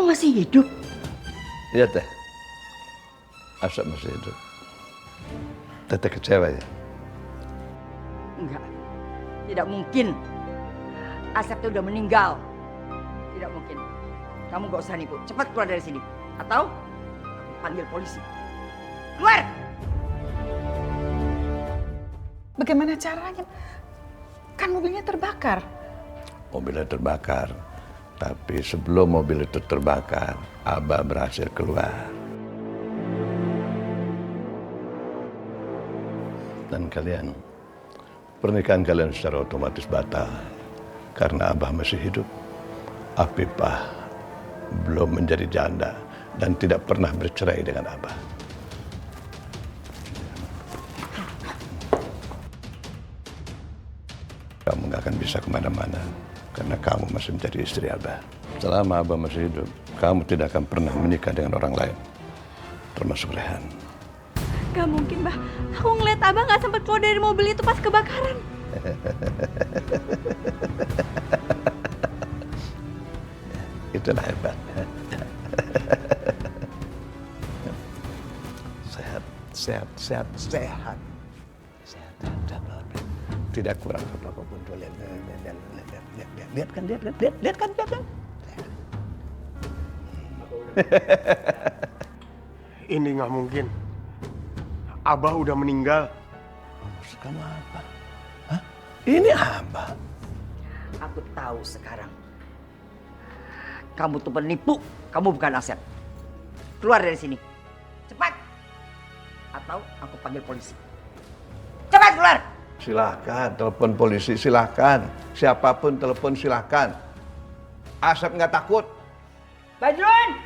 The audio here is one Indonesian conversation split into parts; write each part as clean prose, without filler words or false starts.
Kamu masih hidup? Iya Teh, Asep masih hidup. Teteh kecewa ya? Enggak, tidak mungkin. Asep itu udah meninggal. Tidak mungkin. Kamu gak usah nipu. Cepat keluar dari sini. Atau panggil polisi. Keluar! Bagaimana caranya? Kan mobilnya terbakar. Mobilnya terbakar. Tapi sebelum mobil itu terbakar, Abah berhasil keluar. Dan pernikahan kalian secara otomatis batal. Karena Abah masih hidup. Afifah belum menjadi janda dan tidak pernah bercerai dengan Abah. Kamu gak akan bisa kemana-mana karena kamu masih menjadi istri Abah. Selama Abah masih hidup, kamu tidak akan pernah menikah dengan orang lain, termasuk Rehan. Gak mungkin, Bah. Aku ngeliat Abah gak sempat keluar dari mobil itu pas kebakaran. Itulah hebat. Sehat. Tidak kurang apapun tuh. Lihat kan. Ini nggak mungkin. Abah udah meninggal. Maksud kamu apa? Hah? Ini Abah. Aku tahu sekarang. Kamu tuh penipu. Kamu bukan Asep. Keluar dari sini. Cepat. Atau aku panggil polisi. Cepat keluar. Silahkan, telepon polisi, silahkan. Siapapun telepon silahkan. Asep nggak takut. Badrun!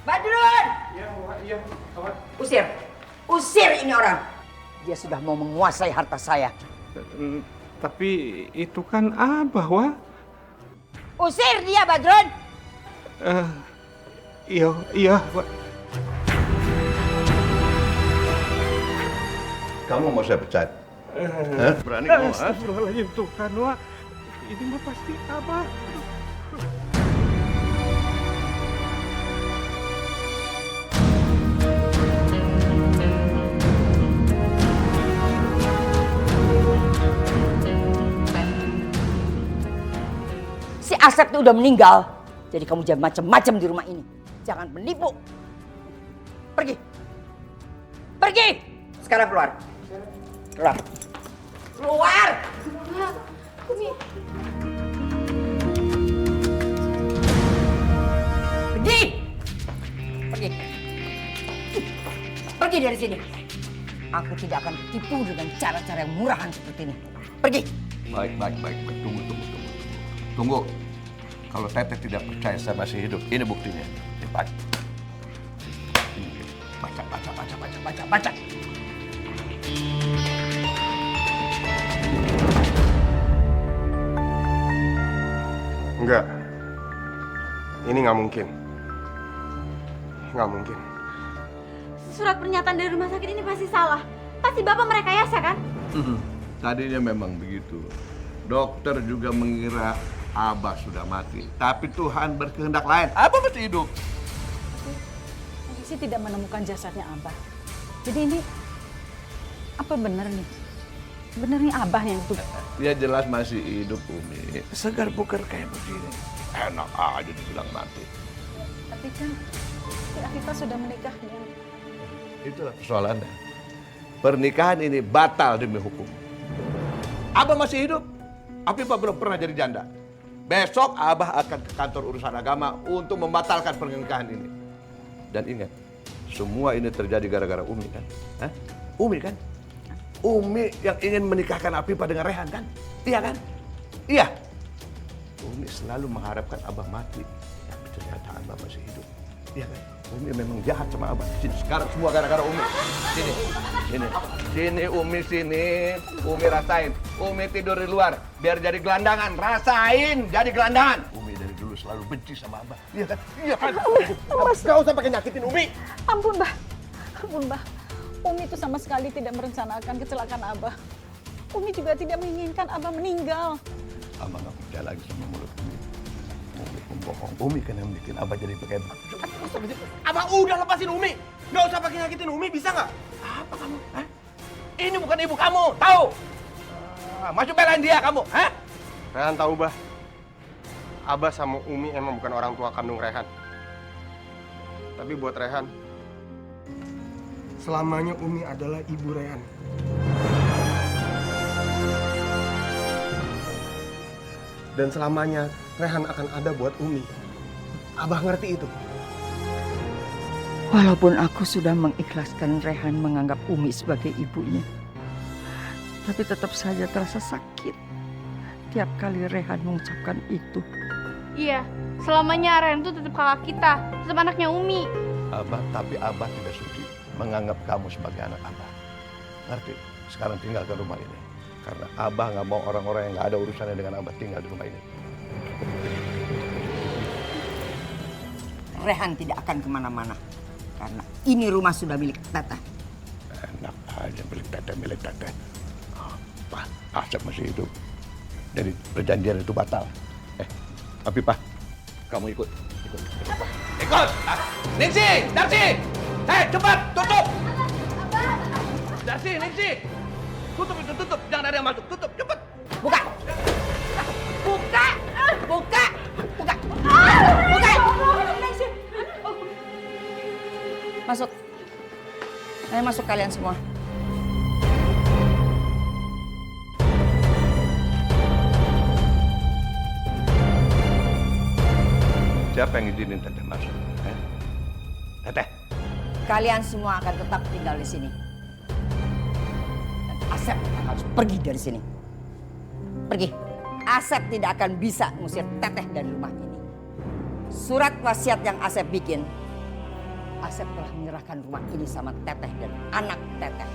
Badrun! Iya, Kawan. Usir ini orang. Dia sudah mau menguasai harta saya. Tapi itu kan Abah, Wak. Usir dia, Badrun! Iya, Wak. Kamu mau saya pecat? Berani kamu? Astagfirullahaladzim, Tuhan, Wak. Ini mah pasti Abah. Si Asep itu udah meninggal. Jadi kamu jangan macam-macam di rumah ini. Jangan menipu. Pergi. Sekarang keluar. Keluar. Pergi dari sini. Aku tidak akan tipu dengan cara-cara yang murahan seperti ini. Pergi. Baik. Tunggu. Kalau Teteh tidak percaya saya masih hidup, ini buktinya. Cepat. Baca. Enggak. Ini nggak mungkin. Nggak mungkin. Surat pernyataan dari rumah sakit ini pasti salah. Pasti Bapak merekayasa, kan? Tadinya memang begitu. Dokter juga mengira Abah sudah mati. Tapi Tuhan berkehendak lain. Abah masih hidup. Polisi tidak menemukan jasadnya Abah. Jadi ini apa benar nih? Benar nih Abah yang itu? Dia jelas masih hidup, Umi. Segar bugar kayak begini. Enak aja dibilang mati. Tapi kan si Afifah sudah menikah dengan... Itulah persoalannya. Pernikahan ini batal demi hukum. Abah masih hidup. Afifah belum pernah jadi janda. Besok Abah akan ke kantor urusan agama untuk membatalkan pernikahan ini. Dan ingat, semua ini terjadi gara-gara Umi kan? Hah? Umi kan? Umi yang ingin menikahkan Afifah dengan Rehan kan? Iya kan? Iya. Umi selalu mengharapkan Abah mati. Tapi ternyata Abah masih hidup. Iya kan? Umi memang jahat sama Abah. Sini, sekarang semua gara-gara Umi. Sini Umi, sini. Umi rasain. Umi tidur di luar. Biar jadi gelandangan. Rasain jadi gelandangan. Umi dari dulu selalu benci sama Abah. Iya kan? Iya kan? Mas, gak usah pakai nyakitin Umi. Ampun, Bah. Umi itu sama sekali tidak merencanakan kecelakaan Abah. Umi juga tidak menginginkan Abah meninggal. Abah gak percaya lagi sama mulut Umi. bohong. Umi kan yang bikin Abah jadi kayak begitu. Abah udah lepasin Umi. Nggak usah pakai nyakitin Umi, bisa nggak? Apa kamu? Hah? Ini bukan ibu kamu, tahu? Masuk belain dia kamu, hah? Rehan tahu, Bah. Abah sama Umi emang bukan orang tua kandung Rehan. Tapi buat Rehan, selamanya Umi adalah ibu Rehan. Dan selamanya Rehan akan ada buat Umi. Abah ngerti itu. Walaupun aku sudah mengikhlaskan Rehan menganggap Umi sebagai ibunya, tapi tetap saja terasa sakit tiap kali Rehan mengucapkan itu. Iya, selamanya Rehan itu tetap kakak kita, tetap anaknya Umi. Tapi Abah tidak sudi menganggap kamu sebagai anak Abah. Ngerti? Sekarang tinggalkan rumah ini. Karena Abah nggak mau orang-orang yang nggak ada urusannya dengan Abah tinggal di rumah ini. Rehan tidak akan kemana-mana. Karena ini rumah sudah milik Teteh. Enak aja milik teteh. Pak, Asep masih hidup. Jadi perjanjian itu batal. Tapi Pak, kamu ikut. Ikut! Ningsi! Darsi! Cepat! Tutup! Darsi, Ningsi! Tutup itu, tutup. Jangan ada yang masuk. Tutup, cepat! Buka! Buka! Buka! Buka! Buka! Masuk. Ayo masuk kalian semua. Siapa yang izinin Teteh masuk? Teteh? Kalian semua akan tetap tinggal di sini. Dan Asep harus pergi dari sini. Pergi. Asep tidak akan bisa ngusir Teteh dari rumah ini. Surat wasiat yang Asep bikin, Asep telah menyerahkan rumah ini sama Teteh dan anak Teteh.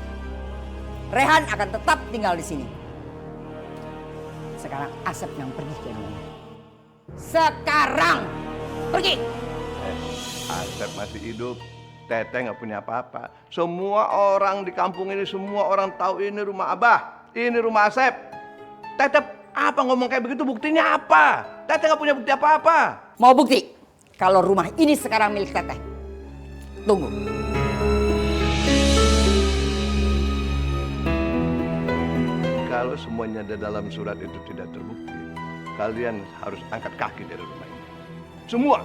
Rehan akan tetap tinggal di sini. Sekarang Asep yang pergi dari rumah ini. Sekarang pergi. Asep masih hidup. Teteh nggak punya apa-apa. Semua orang di kampung ini, semua orang tahu ini rumah Abah. Ini rumah Asep. Teteh apa ngomong kayak begitu? Buktinya apa? Teteh nggak punya bukti apa-apa. Mau bukti? Kalau rumah ini sekarang milik Teteh. Tunggu. Kalau semuanya di dalam surat itu tidak terbukti, kalian harus angkat kaki dari rumah ini. Semua.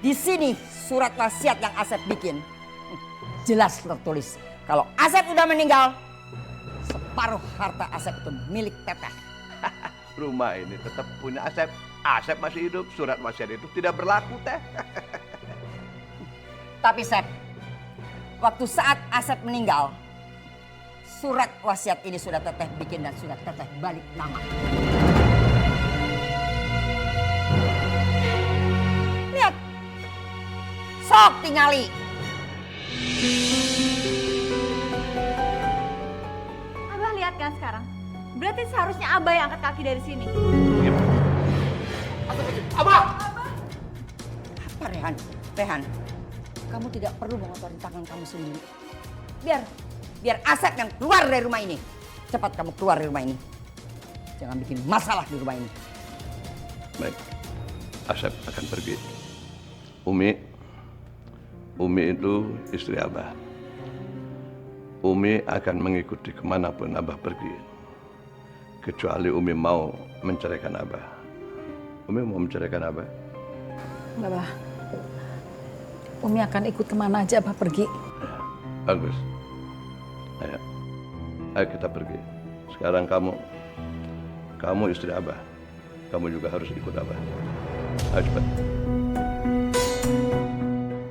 Di sini surat wasiat yang Asep bikin jelas tertulis kalau Asep udah meninggal, separuh harta Asep itu milik Teteh. Rumah ini tetap punya Asep. Asep masih hidup. Surat wasiat itu tidak berlaku, Teh. Tapi Sep, waktu saat Asep meninggal, surat wasiat ini sudah Teteh bikin dan sudah Teteh balik nama. Lihat, sok tingali. Abah lihat kan sekarang? Berarti seharusnya Abah yang angkat kaki dari sini. Abah! Apa Rehan? Rehan, kamu tidak perlu mengotori tangan kamu sendiri. Biar Asep yang keluar dari rumah ini. Cepat kamu keluar dari rumah ini. Jangan bikin masalah di rumah ini. Baik, Asep akan pergi. Umi itu istri Abah. Umi akan mengikuti kemanapun Abah pergi. Kecuali Umi mau menceraikan Abah. Umi mau menceraikan Abah? Enggak, Bah. Umi akan ikut kemana aja Abah pergi. Bagus. Ayo kita pergi. Sekarang kamu istri Abah. Kamu juga harus ikut Abah. Ayo cepat.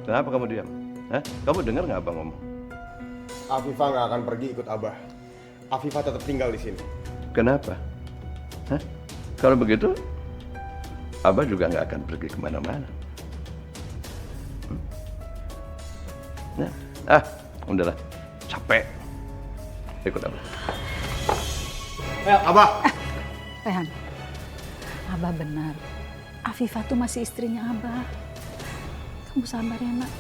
Kenapa kamu diam? Hah? Kamu dengar nggak Abah ngomong? Afifah nggak akan pergi ikut Abah. Afifah tetap tinggal di sini. Kenapa? Hah? Kalau begitu, Abah juga nggak akan pergi kemana-mana. Nah, udahlah, capek. Ikut Abah. Abah! Rehan, Abah benar. Afifah tuh masih istrinya Abah. Kamu sabar ya, Nak.